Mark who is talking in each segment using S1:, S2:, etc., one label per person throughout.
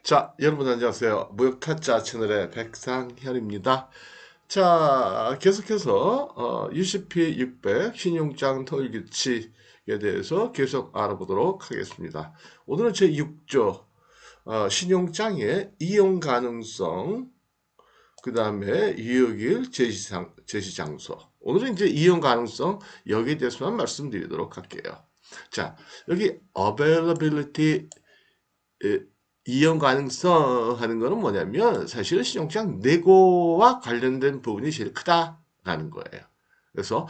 S1: 자, 여러분 안녕하세요. 무역타짜 채널의 백상현입니다. 자, 계속해서 UCP 600 신용장 토일 규칙에 대해서 계속 알아보도록 하겠습니다. 오늘은 제 6조 신용장의 이용 가능성, 그 다음에 유효기일 제시 장소. 오늘은 이제 이용 가능성 여기에 대해서만 말씀드리도록 할게요. 자, 여기 availability 이용 가능성 하는 거는 뭐냐면 사실은 신용장 내고와 관련된 부분이 제일 크다라는 거예요. 그래서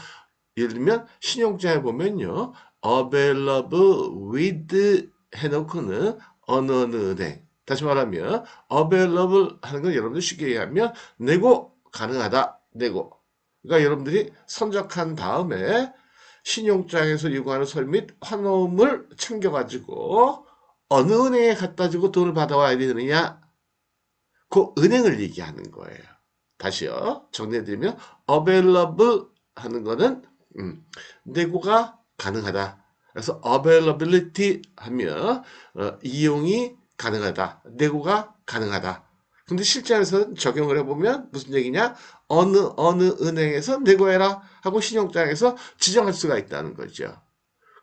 S1: 예를 들면 신용장에 보면요. available with 해놓고는 어느 은행. 다시 말하면 available 하는 건 여러분들 쉽게 얘기하면 내고 가능하다. 내고. 그러니까 여러분들이 선적한 다음에 신용장에서 요구하는 서류 및 환호음을 챙겨가지고 어느 은행에 갖다 주고 돈을 받아와야 되느냐? 그 은행을 얘기하는 거예요. 다시요. 정리해드리면 available 하는 거는 내고가 가능하다. 그래서 availability 하면 이용이 가능하다. 내고가 가능하다. 근데 실전에서 적용을 해보면 무슨 얘기냐? 어느 은행에서 내고해라 하고 신용장에서 지정할 수가 있다는 거죠.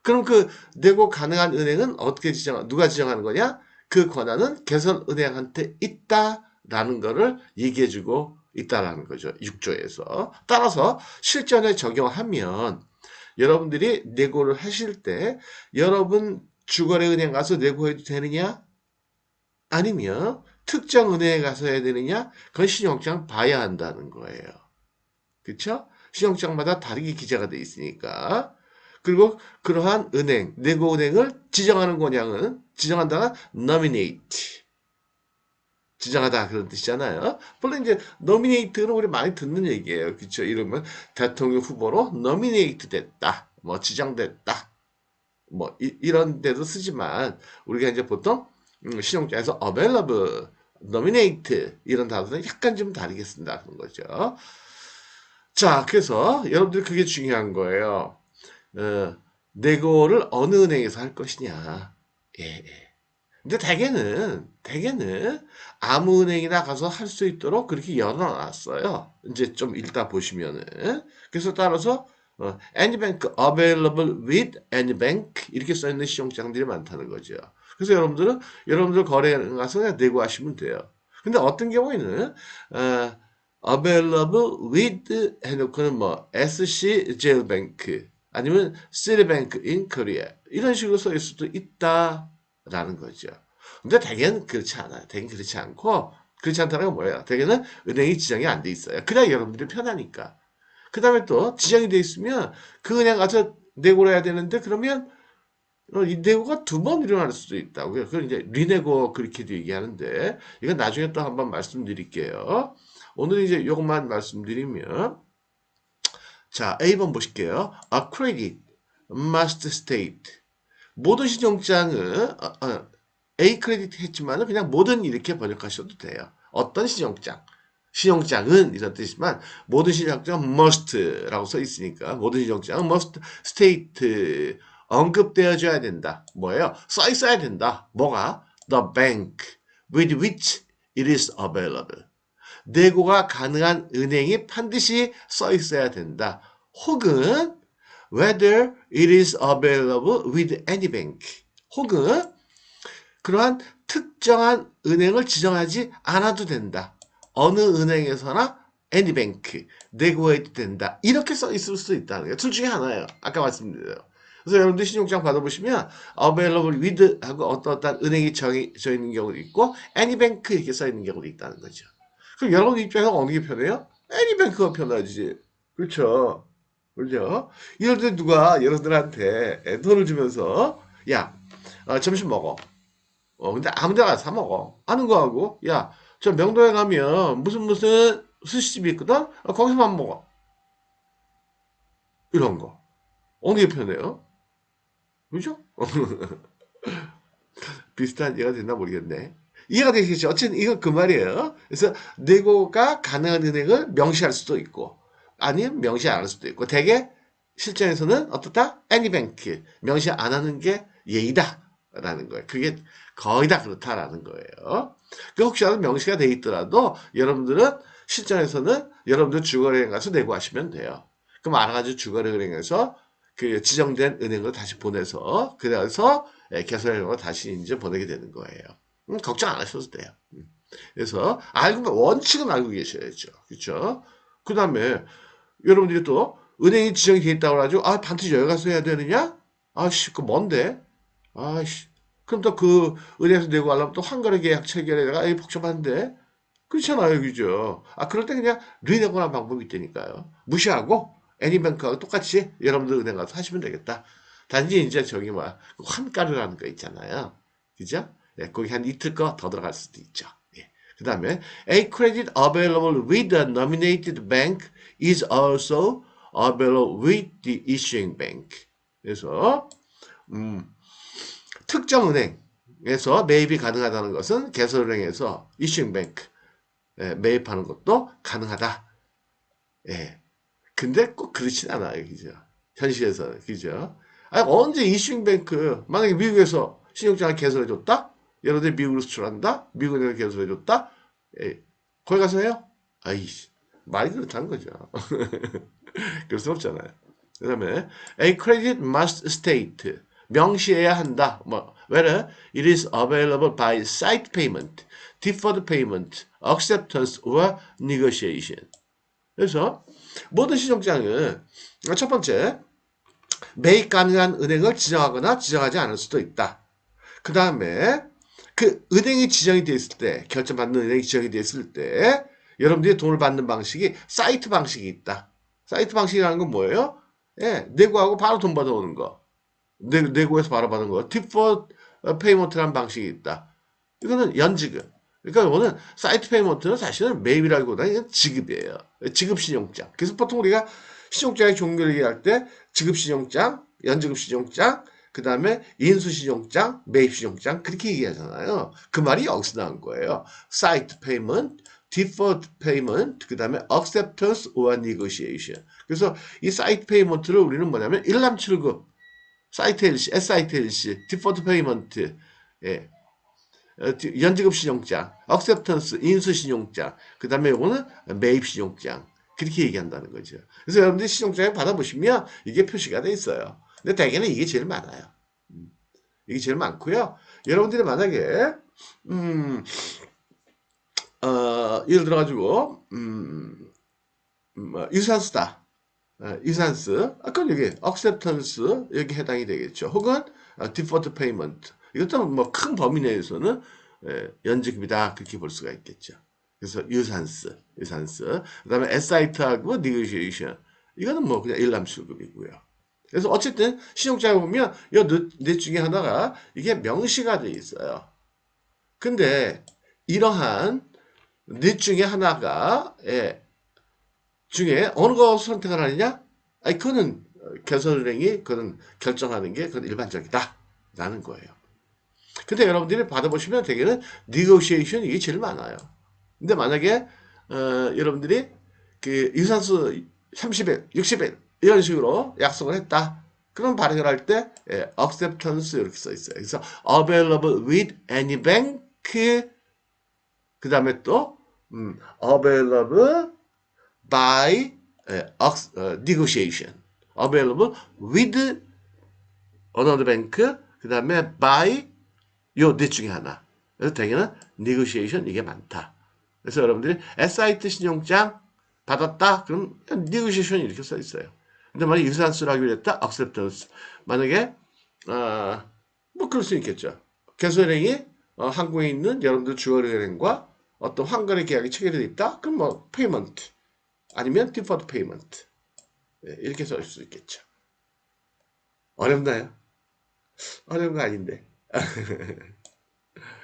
S1: 그럼 그 내고 가능한 은행은 어떻게 누가 지정하는 거냐? 그 권한은 개설은행한테 있다라는 거를 얘기해주고 있다라는 거죠. 6조에서. 따라서 실전에 적용하면 여러분들이 내고를 하실 때 여러분 주거래은행 가서 내고해도 되느냐? 아니면 특정 은행에 가서 해야 되느냐? 그건 신용장 봐야 한다는 거예요. 그렇죠? 신용장마다 다르게 기재가 돼 있으니까. 그리고 그러한 은행, 내고은행을 지정하는 권한은 지정한다가 nominate. 지정하다 그런 뜻이잖아요. 물론 이제 nominate는 우리 많이 듣는 얘기예요. 그렇죠? 이러면 대통령 후보로 nominate 됐다. 뭐 지정됐다. 뭐 이런 데도 쓰지만 우리가 이제 보통 신용장에서 available, nominate 이런 단어는 약간 좀 다르게 쓴다는 거죠. 자, 그래서 여러분들 그게 중요한 거예요. 내고를 어느 은행에서 할 것이냐. 예, 예. 근데 대개는 아무 은행이나 가서 할 수 있도록 그렇게 열어놨어요. 이제 좀 읽다 보시면은. 그래서 따라서 Anybank available with Anybank 이렇게 써있는 신용장들이 많다는 거죠. 그래서 여러분들 거래에 가서 그냥 내고 하시면 돼요. 근데 어떤 경우에는 available with 해놓고는 뭐 SC Jailbank 아니면 Citibank in Korea 이런 식으로 써 있을 수도 있다라는 거죠. 근데 대개는 그렇지 않아요. 대개는 그렇지 않고 그렇지 않다는 건 뭐예요? 대개는 은행이 지정이 안 돼 있어요. 그래야 여러분들이 편하니까. 그 다음에 또 지정이 돼 있으면 그 은행 가서 내고를 해야 되는데 그러면 이 내고가 두 번 일어날 수도 있다고요. 그걸 이제 리내고 그렇게도 얘기하는데 이건 나중에 또 한번 말씀드릴게요. 오늘 이제 이것만 말씀드리면 자 A번 보실게요. A credit must state 모든 신용장은 A 크레딧 했지만 그냥 모든 이렇게 번역하셔도 돼요. 어떤 신용장은 이런 뜻이지만 모든 신용장은 must라고 써 있으니까 모든 신용장은 must state 언급되어줘야 된다. 뭐예요? 써 있어야 된다. 뭐가? The bank with which it is available. 내고가 가능한 은행이 반드시 써 있어야 된다. 혹은 whether it is available with any bank. 혹은 그러한 특정한 은행을 지정하지 않아도 된다. 어느 은행에서나 anybank 내고해도 된다. 이렇게 써 있을 수 있다는 거예요. 둘 중에 하나예요. 아까 말씀드렸어요. 그래서 여러분들 신용장 받아보시면 available with 하고 어떤 은행이 정해져 있는 경우도 있고 anybank 이렇게 써 있는 경우도 있다는 거죠. 그럼 여러분 입장에서 어느 게 편해요? anybank가 편하지. 그렇죠. 그죠? 이럴 때 누가 여러분들한테 돈을 주면서 야 점심 먹어. 근데 아무 데나 사 먹어. 하는 거하고, 야, 저 명동에 가면 무슨 스시집이 있거든? 거기서만 먹어. 이런 거. 어느 게 편해요? 그죠? 비슷한 이해가 됐나 모르겠네. 이해가 되시겠죠? 어쨌든 이건 그 말이에요. 그래서 내고가 가능한 은행을 명시할 수도 있고, 아니면 명시 안 할 수도 있고, 대개 실전에서는 어떻다? 애니뱅크. 명시 안 하는 게 예의다. 라는 거예요. 그게 거의 다 그렇다라는 거예요. 그 혹시라도 명시가 돼 있더라도 여러분들은 실전에서는 여러분들 주거래행 가서 내고 하시면 돼요. 그럼 알아가지고 주거래은행에서 그 지정된 은행으로 다시 보내서 그래서 개설형으로 다시 이제 보내게 되는 거예요. 걱정 안 하셔도 돼요. 그래서 알고 원칙은 알고 계셔야죠. 그렇죠? 그 다음에 여러분들이 또 은행이 지정이 돼 있다고 가지고 반드시 여기 가서 해야 되느냐? 그 뭔데? 아씨 그럼 또 그 은행에서 내고 가려면 또 환거래 계약 체결에다가 복잡한데 그렇잖아요, 그죠? 그럴 때 그냥 리네고라는 방법이 있다니까요. 무시하고 애니뱅크하고 똑같이 여러분들 은행 가서 하시면 되겠다. 단지 이제 저기 환가르라는 거 있잖아요. 그죠? 예, 거기 한 이틀 거 더 들어갈 수도 있죠. 예. 그 다음에 A credit available with the nominated bank is also available with the issuing bank. 그래서 특정 은행에서 매입이 가능하다는 것은 개설은행에서 issuing bank 매입하는 것도 가능하다. 예. 근데 꼭 그렇진 않아요. 그죠? 현실에서는. 그죠? 언제 이슈잉뱅크, 만약에 미국에서 신용장을 개설해줬다? 여러분들 미국으로 수출한다? 미국에 개설해줬다? 예. 거기 가서 해요? 아이씨. 말이 그렇다는 거죠. 그럴 수 없잖아요. 그 다음에, a credit must state. 명시해야 한다. whether it is available by site payment, deferred payment, acceptance, or negotiation. 그래서 모든 신용장은 첫 번째 매입 가능한 은행을 지정하거나 지정하지 않을 수도 있다. 그 다음에 그 은행이 지정이 되어 있을 때 결정받는 은행이 지정이 되어 있을 때 여러분들이 돈을 받는 방식이 사이트 방식이 있다. 사이트 방식이라는 건 뭐예요? 예, 내고하고 바로 돈 받아오는 거. 내고에서 바로 받는 거. 디퍼 페이먼트라는 방식이 있다. 이거는 연지급. 그러니까 이거는 사이트 페이먼트는 사실은 매입이라기보다는 지급이에요. 지급 신용장. 그래서 보통 우리가 신용장의 종류를 얘기할 때 지급 신용장, 연지급 신용장, 그 다음에 인수 신용장, 매입 신용장 그렇게 얘기하잖아요. 그 말이 여기서 나온 거예요. 사이트 페이먼트, deferred payment, 그 다음에 acceptance or negotiation. 그래서 이 사이트 페이먼트를 우리는 뭐냐면 일람출급, 사이트 LC, S사이트 LC, deferred payment, 예. 연지급 신용장, acceptance, 인수 신용장, 그 다음에 요거는 매입 신용장. 그렇게 얘기한다는 거죠. 그래서 여러분들이 신용장에 받아보시면 이게 표시가 돼 있어요. 근데 대개는 이게 제일 많아요. 이게 제일 많고요. 여러분들이 만약에 예를 들어가지고 유산수다. 유산수. 아까 여기 acceptance 여기 해당이 되겠죠. 혹은 deferred payment. 이것도 뭐 큰 범위 내에서는 연지급이다 그렇게 볼 수가 있겠죠. 그래서 유산수. 그다음에 SIT하고 negotiation. 이거는 뭐 그냥 일람수급이고요. 그래서 어쨌든 신용장에 보면 이 넷 중에 하나가 이게 명시가 돼 있어요. 근데 이러한 넷 중에 하나가 중에 어느 거 선택을 하느냐? 그거는 개설은행이 그건 결정하는 게 그건 일반적이다라는 거예요. 근데 여러분들이 받아보시면 대개는 negotiation 이게 제일 많아요. 근데 만약에 여러분들이 그 유산수 30일, 60일 이런 식으로 약속을 했다. 그럼 발행을 때 acceptance 이렇게 써 있어요. 그래서 available with any bank 그 다음에 또 available by negotiation. available with another bank 그 다음에 by 요 넷 중에 하나. 그래서 대개는 negotiation 이게 많다. 그래서 여러분들이 SIT 신용장 받았다? 그럼 negotiation 이렇게 써 있어요. 근데 만약에 유산수라고 했다? acceptance. 만약에 뭐 그럴 수 있겠죠. 개설은행이 한국에 있는 여러분들 주거래은행과 어떤 환거래 계약이 체결되어 있다? 그럼 뭐 payment 아니면 deferred payment 이렇게 쓸 수 있겠죠. 어렵나요? 어려운 거 아닌데.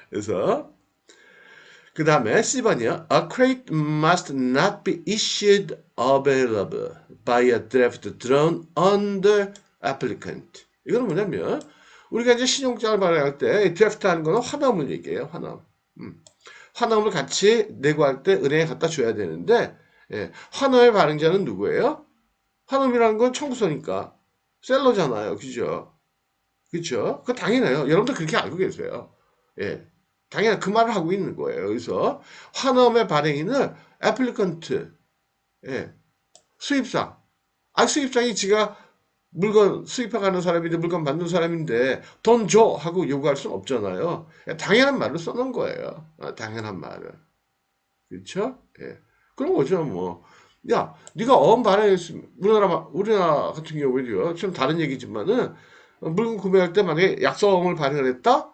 S1: 그래서 그 다음에 C번이요. A credit must not be issued available by a draft drawn on the applicant. 이거는 뭐냐면 우리가 이제 신용장을 발행할 때 드래프트 하는 거는 환엄을 얘기해요. 환엄. 환엄을 같이 내고할 때 은행에 갖다 줘야 되는데 환엄의 발행자는 누구예요? 환엄이라는 건 청구서니까 셀러잖아요. 그죠? 그렇죠? 그거 당연해요. 여러분도 그렇게 알고 계세요. 예. 당연히 그 말을 하고 있는 거예요. 그래서 환엄의 발행인을 애플리컨트, 예. 수입상. 수입상이 지가 물건 수입해가는 사람인데 물건 만든 사람인데 돈 줘 하고 요구할 수는 없잖아요. 당연한 말로 써놓은 거예요. 당연한 말을. 그렇죠? 예. 그런 거죠, 뭐. 야, 네가 어음 발행했으면 우리나라 같은 경우에요. 좀 다른 얘기지만은 물건 구매할 때 만약에 약서어음을 발행을 했다?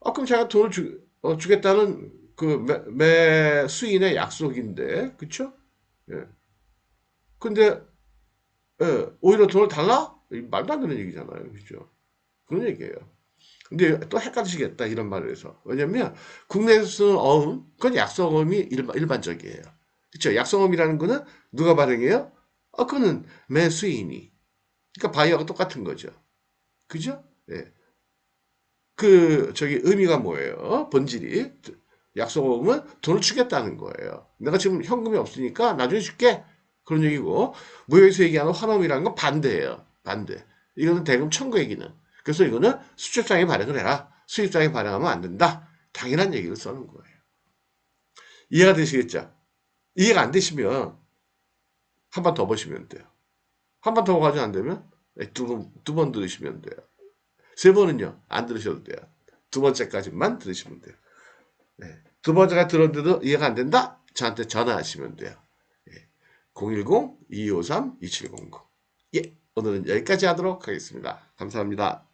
S1: 그럼 제가 돈을 주겠다는 그 매 수인의 약속인데, 그쵸? 예. 근데 오히려 돈을 달라? 말도 안 되는 얘기잖아요, 그죠? 그런 얘기예요. 근데 또 헷갈리시겠다 이런 말을 해서 왜냐면 국내에서 쓰는 어음 그건 약성어음이 일반적이에요. 그렇죠? 약성어음이라는 거는 누가 발행해요? 그거는 매수인이 그러니까 바이어가 똑같은 거죠. 그죠? 예. 그 저기 의미가 뭐예요? 본질이 약속어음은 돈을 주겠다는 거예요. 내가 지금 현금이 없으니까 나중에 줄게. 그런 얘기고 무효에서 얘기하는 환원이라는 건 반대예요. 반대. 이거는 대금 청구의 기능. 그래서 이거는 수출장에 발행을 해라. 수입장에 발행하면 안 된다. 당연한 얘기를 써는 거예요. 이해가 되시겠죠? 이해가 안 되시면 한 번 더 보시면 돼요. 한 번 더 가지고 안 되면 두 번 들으시면 돼요. 세 번은요, 안 들으셔도 돼요. 두 번째까지만 들으시면 돼요. 네. 두 번째가 들었는데도 이해가 안 된다? 저한테 전화하시면 돼요. 010-2253-2700. 예, 오늘은 여기까지 하도록 하겠습니다. 감사합니다.